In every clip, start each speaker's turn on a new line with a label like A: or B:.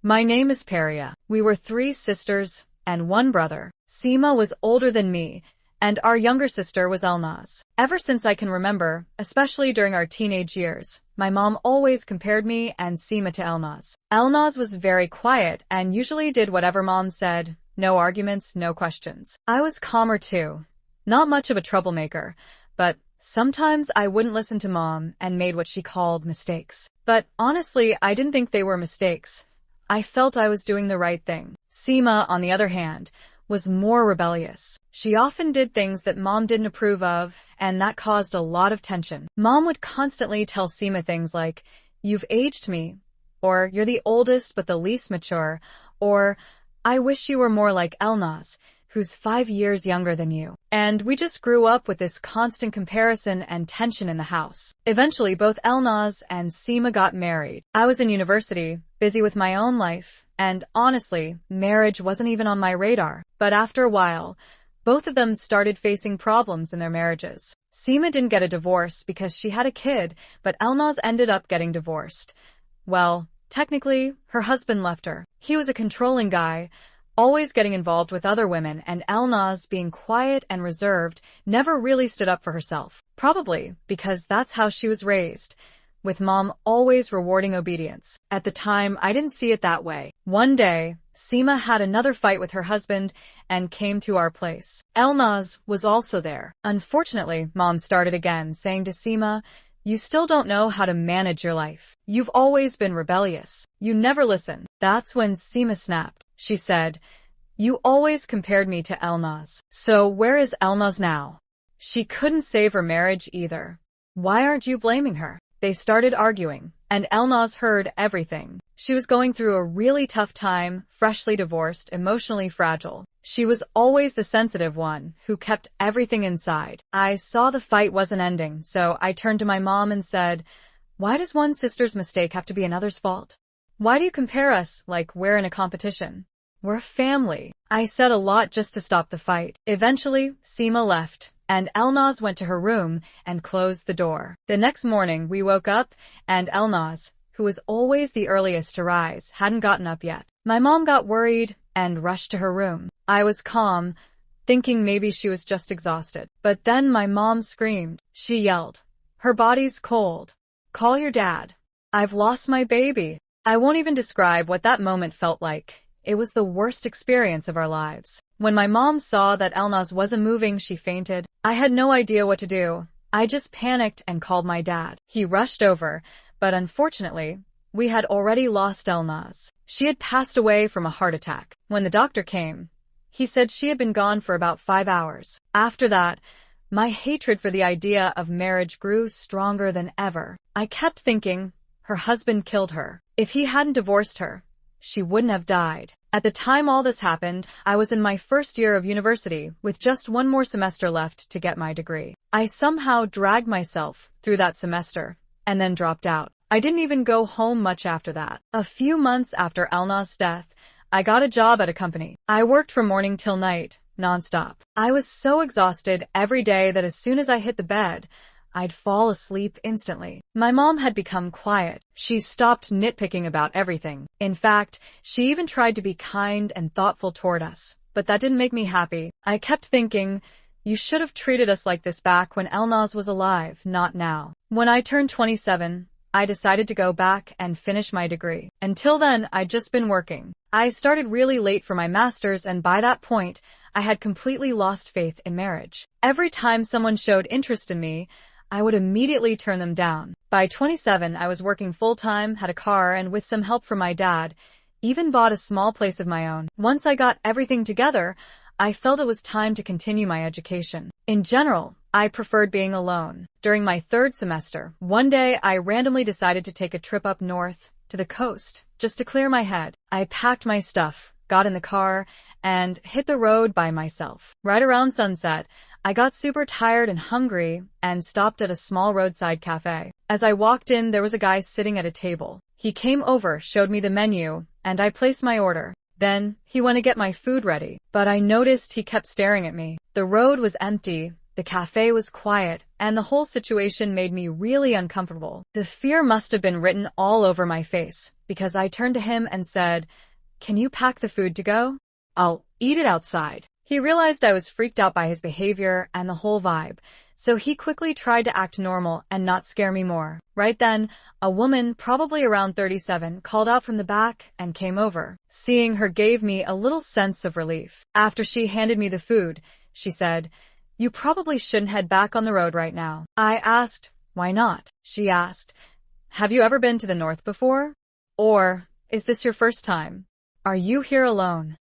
A: My name is Pariya. We were three sisters and one brother. Seema was older than me, and our younger sister was Elnaz. Ever since I can remember, especially during our teenage years, my mom always compared me and Seema to Elnaz. Elnaz was very quiet and usually did whatever mom said. No arguments, no questions. I was calmer too. Not much of a troublemaker, but sometimes I wouldn't listen to mom and made what she called mistakes. But honestly, I didn't think they were mistakes. I felt I was doing the right thing. Seema, on the other hand, was more rebellious. She often did things that mom didn't approve of, and that caused a lot of tension. Mom would constantly tell Seema things like, "You've aged me," or "You're the oldest but the least mature," or "I wish you were more like Elnaz, who's 5 years younger than you." And we just grew up with this constant comparison and tension in the house. Eventually, both Elnaz and Seema got married. I was in university, busy with my own life, and honestly, marriage wasn't even on my radar. But after a while, both of them started facing problems in their marriages. Seema didn't get a divorce because she had a kid, but Elnaz ended up getting divorced. Well, technically, her husband left her. He was a controlling guy, always getting involved with other women, and Elnaz, being quiet and reserved, never really stood up for herself. Probably because that's how she was raised, with mom always rewarding obedience. At the time, I didn't see it that way. One day, Seema had another fight with her husband and came to our place. Elnaz was also there. Unfortunately, mom started again, saying to Seema, "You still don't know how to manage your life. You've always been rebellious. You never listen." That's when Seema snapped. She said, "You always compared me to Elnaz. So where is Elnaz now? She couldn't save her marriage either. Why aren't you blaming her?" They started arguing, and Elnaz heard everything. She was going through a really tough time, freshly divorced, emotionally fragile. She was always the sensitive one, who kept everything inside. I saw the fight wasn't ending, so I turned to my mom and said, "Why does one sister's mistake have to be another's fault? Why do you compare us like we're in a competition? We're family." I said a lot just to stop the fight. Eventually, Seema left, and Elnaz went to her room and closed the door. The next morning, we woke up, and Elnaz, who was always the earliest to rise, hadn't gotten up yet. My mom got worried and rushed to her room. I was calm, thinking maybe she was just exhausted. But then my mom screamed. She yelled, "Her body's cold. Call your dad. I've lost my baby." I won't even describe what that moment felt like. It was the worst experience of our lives. When my mom saw that Elnaz wasn't moving, she fainted. I had no idea what to do. I just panicked and called my dad. He rushed over, but unfortunately, we had already lost Elnaz. She had passed away from a heart attack. When the doctor came, he said she had been gone for about 5 hours. After that, my hatred for the idea of marriage grew stronger than ever. I kept thinking, her husband killed her. If he hadn't divorced her, she wouldn't have died. At the time all this happened, I was in my first year of university, with just one more semester left to get my degree. I somehow dragged myself through that semester, and then dropped out. I didn't even go home much after that. A few months after Elnaz's death, I got a job at a company. I worked from morning till night, nonstop. I was so exhausted every day that as soon as I hit the bed, I'd fall asleep instantly. My mom had become quiet. She stopped nitpicking about everything. In fact, she even tried to be kind and thoughtful toward us. But that didn't make me happy. I kept thinking, you should have treated us like this back when Elnaz was alive, not now. When I turned 27, I decided to go back and finish my degree. Until then, I'd just been working. I started really late for my master's, and by that point, I had completely lost faith in marriage. Every time someone showed interest in me, I would immediately turn them down. By 27, I was working full-time, had a car, and with some help from my dad, even bought a small place of my own. Once I got everything together, I felt it was time to continue my education. In general, I preferred being alone. During my 3rd semester, one day I randomly decided to take a trip up north to the coast, just to clear my head. I packed my stuff, got in the car, and hit the road by myself. Right around sunset, I got super tired and hungry and stopped at a small roadside cafe. As I walked in, there was a guy sitting at a table. He came over, showed me the menu, and I placed my order. Then, he went to get my food ready, but I noticed he kept staring at me. The road was empty, The cafe was quiet, and the whole situation made me really uncomfortable. The fear must have been written all over my face, because I turned to him and said, "Can you pack the food to go? I'll eat it outside." He realized I was freaked out by his behavior and the whole vibe, so he quickly tried to act normal and not scare me more. Right then, a woman, probably around 37, called out from the back and came over. Seeing her gave me a little sense of relief. After she handed me the food, she said, "You probably shouldn't head back on the road right now." I asked, "Why not?" She asked, "Have you ever been to the north before? Or, is this your first time? Are you here alone?"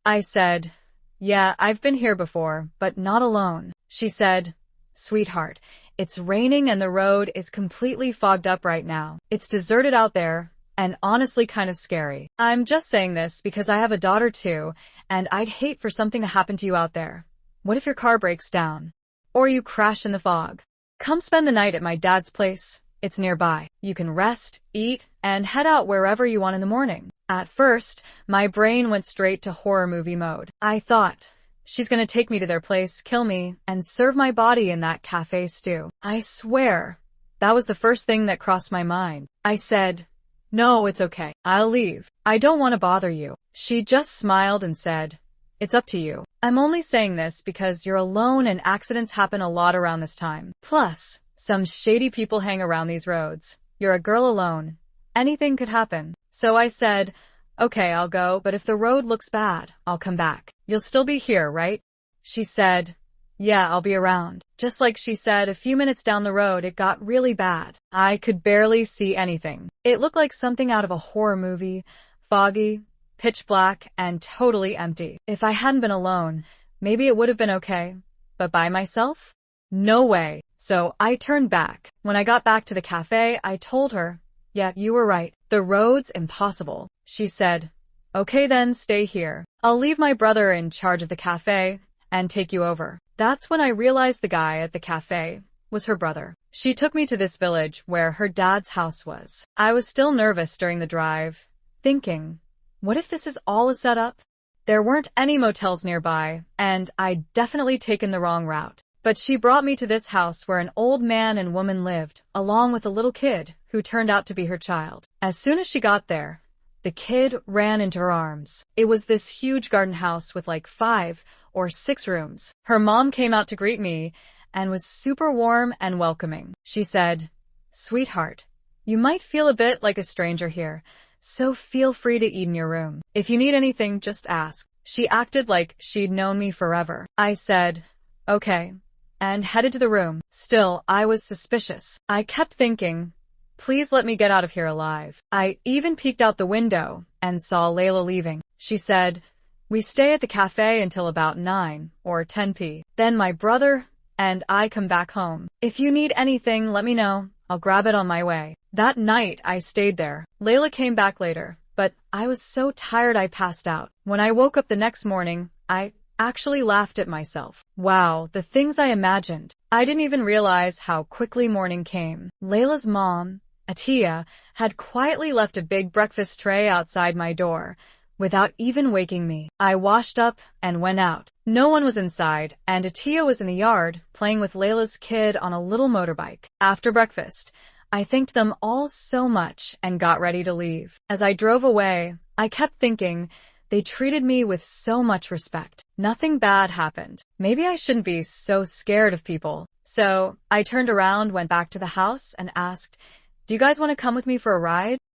A: I said, "Yeah, I've been here before, but not alone." She said, "Sweetheart, it's raining and the road is completely fogged up right now. It's deserted out there, and honestly kind of scary. I'm just saying this because I have a daughter too, and I'd hate for something to happen to you out there. What if your car breaks down? Or you crash in the fog? Come spend the night at my dad's place. It's nearby. You can rest, eat, and head out wherever you want in the morning." At first, my brain went straight to horror movie mode. I thought, she's gonna take me to their place, kill me, and serve my body in that cafe stew. I swear, that was the first thing that crossed my mind. I said, "No, it's okay. I'll leave. I don't want to bother you." She just smiled and said, "It's up to you. I'm only saying this because you're alone and accidents happen a lot around this time. Plus, some shady people hang around these roads. You're a girl alone. Anything could happen." So I said, "Okay, I'll go, but if the road looks bad, I'll come back. You'll still be here, right?" She said, "Yeah, I'll be around." Just like she said, a few minutes down the road, it got really bad. I could barely see anything. It looked like something out of a horror movie, foggy, pitch black, and totally empty. If I hadn't been alone, maybe it would have been okay. But by myself? No way. So I turned back. When I got back to the cafe, I told her, "Yeah, you were right. The road's impossible." She said, "Okay then, stay here. I'll leave my brother in charge of the cafe and take you over." That's when I realized the guy at the cafe was her brother. She took me to this village where her dad's house was. I was still nervous during the drive, thinking, what if this is all a setup? There weren't any motels nearby, and I'd definitely taken the wrong route. But she brought me to this house where an old man and woman lived, along with a little kid who turned out to be her child. As soon as she got there, the kid ran into her arms. It was this huge garden house with like 5 or 6 rooms. Her mom came out to greet me and was super warm and welcoming. She said, "Sweetheart, you might feel a bit like a stranger here, so feel free to eat in your room. If you need anything, just ask." She acted like she'd known me forever. I said, "Okay," and headed to the room. Still, I was suspicious. I kept thinking, please let me get out of here alive. I even peeked out the window and saw Layla leaving. She said, "We stay at the cafe until about 9 or 10 p. Then my brother and I come back home. If you need anything, let me know. I'll grab it on my way." That night, I stayed there. Layla came back later, but I was so tired I passed out. When I woke up the next morning, I actually laughed at myself. Wow, the things I imagined. I didn't even realize how quickly morning came. Layla's mom, Atiya, had quietly left a big breakfast tray outside my door, without even waking me. I washed up and went out. No one was inside, and Atiya was in the yard, playing with Layla's kid on a little motorbike. After breakfast, I thanked them all so much and got ready to leave. As I drove away, I kept thinking, they treated me with so much respect. Nothing bad happened. Maybe I shouldn't be so scared of people. So I turned around, went back to the house, and asked, "Do you guys want to come with me for a ride?"